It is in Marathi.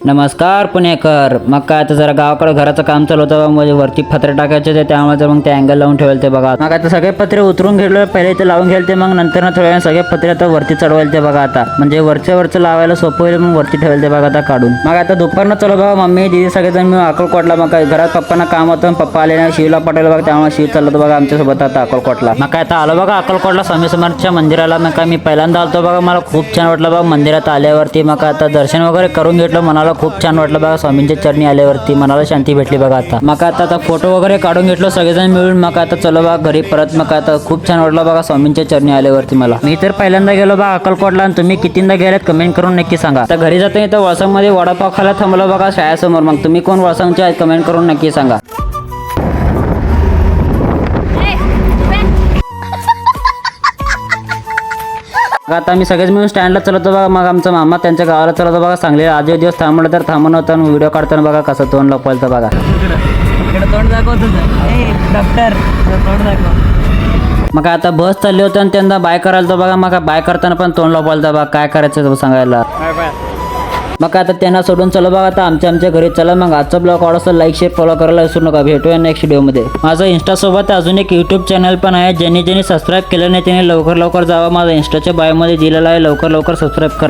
नमस्कार पुणेकर. मग काय आता जरा गावाकडे घराचं काम चालू होतं, म्हणजे वरती पत्रे टाकायचे ते, त्यामुळे तर मग ते अँगल लावून ठेवले ते बघा. मग आता सगळे पत्रे उतरून घेतले, पहिले ते लावून घ्यायला ते, मग नंतर ना थोड्या सगळे पत्रे आता वरती चढवायला ते बघा. आता म्हणजे वरचं लावायला सोपं होईल, मग वरती ठेवायला ते बघा आता काढून. मग आता दुपारनं चलो बघा, मम्मी दीदी सगळेजण मी अक्कलकोटला. मग काय घरात पप्पांना काम होतं, पप्पा आले नाही, शिवला पाठवलं बघा, त्यामुळे शिव चाललं बघा आमच्यासोबत आता अक्कलकोटला. मग काय आता आलो बघा अक्कलकोटला स्वामी समर्थच्या मंदिराला. मग काय मी पहिल्यांदा आलतो बघा, मला खूप छान वाटलं बघा मंदिरात आल्यावरती. मग आता दर्शन वगैरे करून घेतलं, मनाला खूप छान वाटलं बघा. स्वामींच्या चरणी आल्यावरती मनाला शांती भेटली बघा. आता मग आता फोटो वगैरे काढून घेतलो सगळेजण मिळून. मग आता चलो बघा घरी परत. मग आता खूप छान वाटलं बघा स्वामींच्या चरणी आल्यावरती मला. मी तर पहिल्यांदा गेलो बघा अक्कलकोटला, आणि तुम्ही कितींदा गेलात कमेंट करून नक्की सांगा. आता घरी जाता इथं वळसांमध्ये वडापाव खायला थांबलो बघा शाळेसमोर. मग तुम्ही कोण वळसांचे आहेत कमेंट करून नक्की सांगा. आता आम्ही सगळेच मिळून स्टँडला चलतो बघा. मग आमचा मामा त्यांच्या गावाला चलतो बघा सांगलीला. आजही दिवस थांबलं तर थांबून होतं, आणि व्हिडिओ काढताना बघा कसं तोंड लपवायचं बघा. तोंड दाखव तुझं डॉक्टर तोंड दाखव. मग आता बस चालली होती आणि त्यांना बाय करायला तर बघा. मग बाय करताना पण तोंड लपवायला बघा, काय करायचं सांगायला. मग आता त्यांना सोडून चला बघा आता आमच्या घरी. चला मग आजचा ब्लॉग आवडला लाईक शेअर फॉलो करायला विसरू नका. भेटूया नेक्स्ट व्हिडिओमध्ये. माझं इंस्टासोबत अजून एक यूट्यूब चॅनल पण आहे, ज्यांनी सबस्क्राईब केलं नाही त्यांनी लवकर जावा. माझं इंस्टाच्या बायोमध्ये दिलेलं आहे, लवकर सबस्क्राईब करा.